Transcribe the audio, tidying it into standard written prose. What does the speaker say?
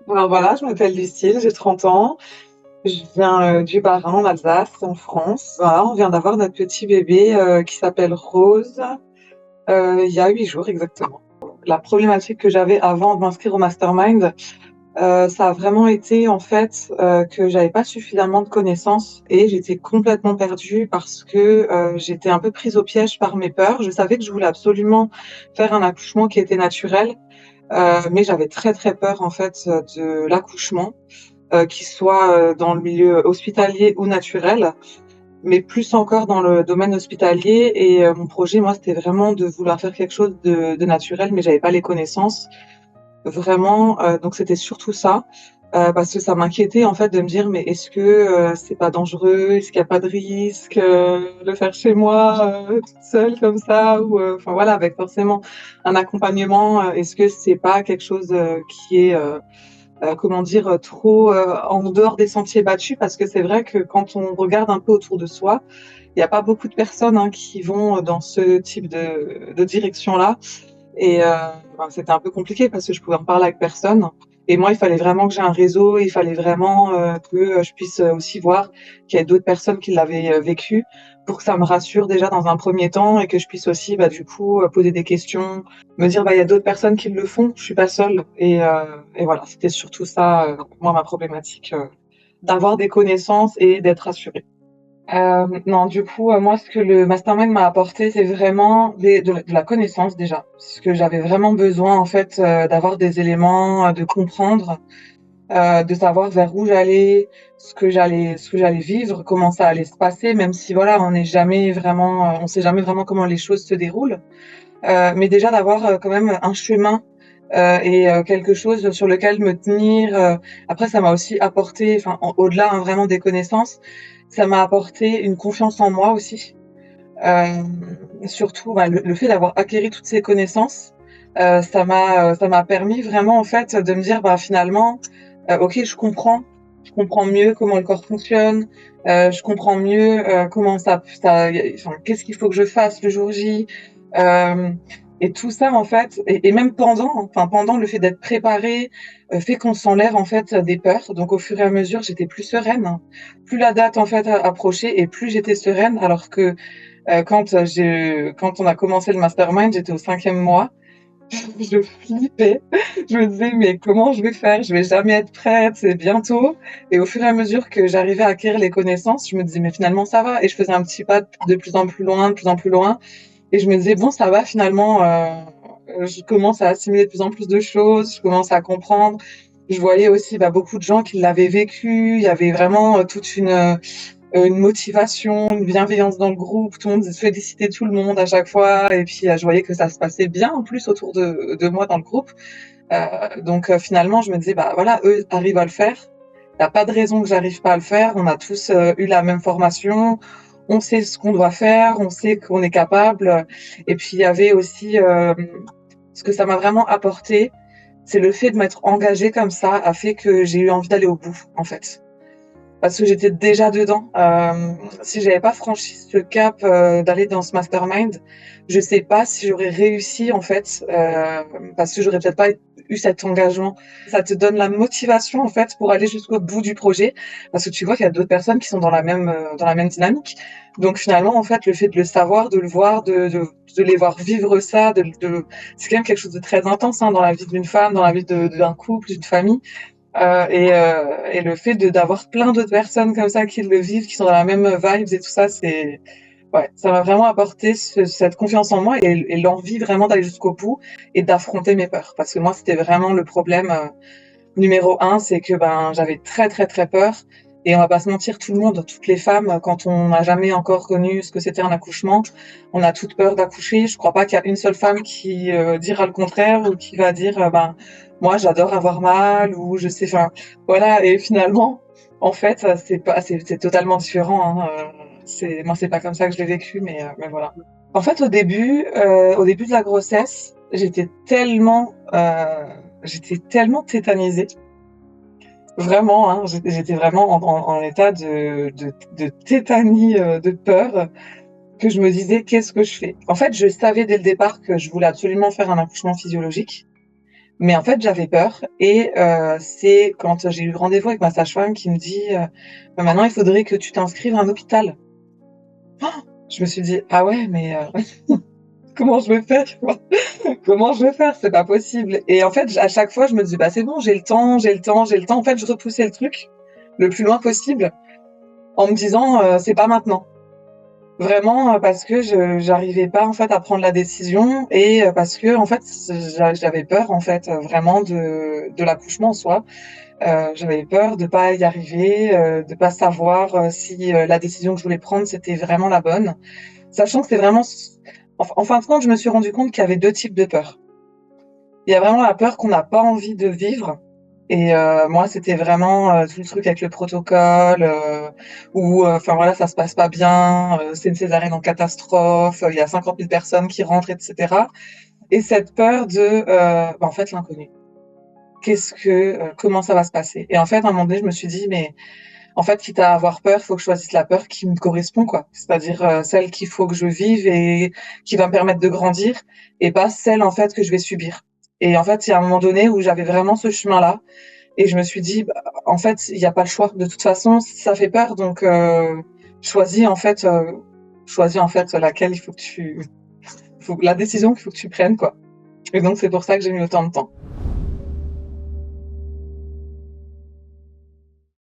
Alors voilà, je m'appelle Lucille, j'ai 30 ans. Je viens du Bas-Rhin, en Alsace, en France. Voilà, on vient d'avoir notre petit bébé qui s'appelle Rose il y a 8 jours exactement. La problématique que j'avais avant de m'inscrire au mastermind, ça a vraiment été en fait que j'avais pas suffisamment de connaissances et j'étais complètement perdue parce que j'étais un peu prise au piège par mes peurs. Je savais que je voulais absolument faire un accouchement qui était naturel, mais j'avais très très peur en fait de l'accouchement, qu'il soit dans le milieu hospitalier ou naturel, mais plus encore dans le domaine hospitalier. Et mon projet, moi, c'était vraiment de vouloir faire quelque chose de naturel, mais j'avais pas les connaissances vraiment. Donc c'était surtout ça, parce que ça m'inquiétait en fait de me dire mais est-ce que c'est pas dangereux, est-ce qu'il y a pas de risque de le faire chez moi toute seule comme ça, ou enfin voilà, avec forcément un accompagnement. Est-ce que c'est pas quelque chose qui est comment dire, trop en dehors des sentiers battus, parce que c'est vrai que quand on regarde un peu autour de soi, il n'y a pas beaucoup de personnes hein, qui vont dans ce type de direction-là. Et ben, c'était un peu compliqué parce que je pouvais en parler avec personne. Et moi, il fallait vraiment que j'ai un réseau, il fallait vraiment que je puisse aussi voir qu'il y ait d'autres personnes qui l'avaient vécu, pour que ça me rassure déjà dans un premier temps, et que je puisse aussi, bah, du coup, poser des questions, me dire, bah, il y a d'autres personnes qui le font, je suis pas seule. Et voilà, c'était surtout ça, moi, ma problématique, d'avoir des connaissances et d'être rassurée. Non, du coup, moi, ce que le mastermind m'a apporté, c'est vraiment de la connaissance déjà. Parce que j'avais vraiment besoin, en fait, d'avoir des éléments, de comprendre, de savoir vers où j'allais, ce que j'allais vivre, comment ça allait se passer, même si, voilà, on sait jamais vraiment comment les choses se déroulent. Mais déjà d'avoir quand même un chemin et quelque chose sur lequel me tenir. Après, ça m'a aussi apporté, enfin, au-delà hein, vraiment des connaissances, ça m'a apporté une confiance en moi aussi. Euh, Surtout, bah, le fait d'avoir acquéri toutes ces connaissances, ça m'a permis vraiment en fait de me dire, bah, finalement, ok, je comprends mieux comment le corps fonctionne, je comprends mieux comment enfin, qu'est-ce qu'il faut que je fasse le jour J. Euh, et tout ça en fait, et même pendant le fait d'être préparé, fait qu'on s'enlève en fait des peurs. Donc au fur et à mesure, j'étais plus sereine. Plus la date en fait approchait et plus j'étais sereine. Alors que quand on a commencé le mastermind, j'étais au 5e mois. Je flippais. Je me disais, mais comment je vais faire? Je vais jamais être prête, c'est bientôt. Et au fur et à mesure que j'arrivais à acquérir les connaissances, je me disais, mais finalement, ça va. Et je faisais un petit pas de plus en plus loin, de plus en plus loin. Et je me disais, bon, ça va, finalement, je commence à assimiler de plus en plus de choses, je commence à comprendre. Je voyais aussi bah, beaucoup de gens qui l'avaient vécu. Il y avait vraiment toute une motivation, une bienveillance dans le groupe. Tout le monde félicitait tout le monde à chaque fois. Et puis, je voyais que ça se passait bien en plus autour de moi dans le groupe. Donc, finalement, je me disais, bah voilà, eux arrivent à le faire. Il n'y a pas de raison que j'arrive pas à le faire. On a tous eu la même formation. On sait ce qu'on doit faire. On sait qu'on est capable. Et puis, il y avait aussi ce que ça m'a vraiment apporté, c'est le fait de m'être engagée comme ça a fait que j'ai eu envie d'aller au bout, en fait, parce que j'étais déjà dedans. Si j'avais pas franchi ce cap d'aller dans ce mastermind, je sais pas si j'aurais réussi en fait, parce que j'aurais peut-être pas eu cet engagement. Ça te donne la motivation en fait pour aller jusqu'au bout du projet, parce que tu vois qu'il y a d'autres personnes qui sont dans la même dynamique. Donc finalement en fait le fait de le savoir, de le voir, de les voir vivre ça, c'est quand même quelque chose de très intense hein, dans la vie d'une femme, dans la vie d'un couple, d'une famille. Et le fait d'avoir plein d'autres personnes comme ça qui le vivent, qui sont dans la même vibes et tout ça, ouais, ça m'a vraiment apporté cette confiance en moi et l'envie vraiment d'aller jusqu'au bout et d'affronter mes peurs. Parce que moi, c'était vraiment le problème numéro un, c'est que ben j'avais très très très peur. Et on va pas se mentir, tout le monde, toutes les femmes, quand on n'a jamais encore connu ce que c'était un accouchement, on a toute peur d'accoucher. Je crois pas qu'il y a une seule femme qui dira le contraire ou qui va dire ben moi j'adore avoir mal, ou je sais, enfin voilà. Et finalement, en fait, c'est totalement différent. Hein. Moi c'est pas comme ça que je l'ai vécu, mais voilà. En fait, au début de la grossesse, j'étais tellement tétanisée. Vraiment, hein, j'étais vraiment en état de tétanie, de peur, que je me disais: «Qu'est-ce que je fais?» En fait, je savais dès le départ que je voulais absolument faire un accouchement physiologique, Mais en fait, j'avais peur et c'est quand j'ai eu rendez-vous avec ma sage-femme qui me dit, «Bah, maintenant il faudrait que tu t'inscrives à un hôpital». Je me suis dit: «Ah ouais, mais comment je vais faire, quoi? Comment je vais faire? C'est pas possible» et en fait, à chaque fois, je me dis: «Bah, c'est bon, j'ai le temps, j'ai le temps, j'ai le temps». En fait, je repoussais le truc le plus loin possible en me disant, «C'est pas maintenant». Vraiment, parce que je j'arrivais pas, en fait, à prendre la décision et parce que en fait, j'avais peur, en fait, vraiment de l'accouchement en soi. J'avais peur de pas y arriver, de pas savoir, si, la décision que je voulais prendre, c'était vraiment la bonne. Sachant que c'est vraiment en fin de compte, je me suis rendu compte qu'il y avait 2 types de peurs. Il y a vraiment la peur qu'on n'a pas envie de vivre et moi, c'était vraiment, tout le truc avec le protocole, où, enfin voilà, ça se passe pas bien, c'est une césarienne en catastrophe, il y a 50 000 personnes qui rentrent et cetera et cette peur de, bah, en fait, l'inconnu. Comment ça va se passer? Et en fait, à un moment donné, je me suis dit: «Mais en fait, quitte à avoir peur, il faut que je choisisse la peur qui me correspond, quoi. C'est-à-dire, celle qu'il faut que je vive et qui va me permettre de grandir et pas celle, en fait, que je vais subir». Et en fait, il y a un moment donné où j'avais vraiment ce chemin-là et je me suis dit: «Bah, en fait, il y a pas le choix. De toute façon, ça fait peur donc choisis, en fait, choisis, en fait, laquelle il faut que tu faut la décision qu'il faut que tu prennes, quoi». Et donc c'est pour ça que j'ai mis autant de temps.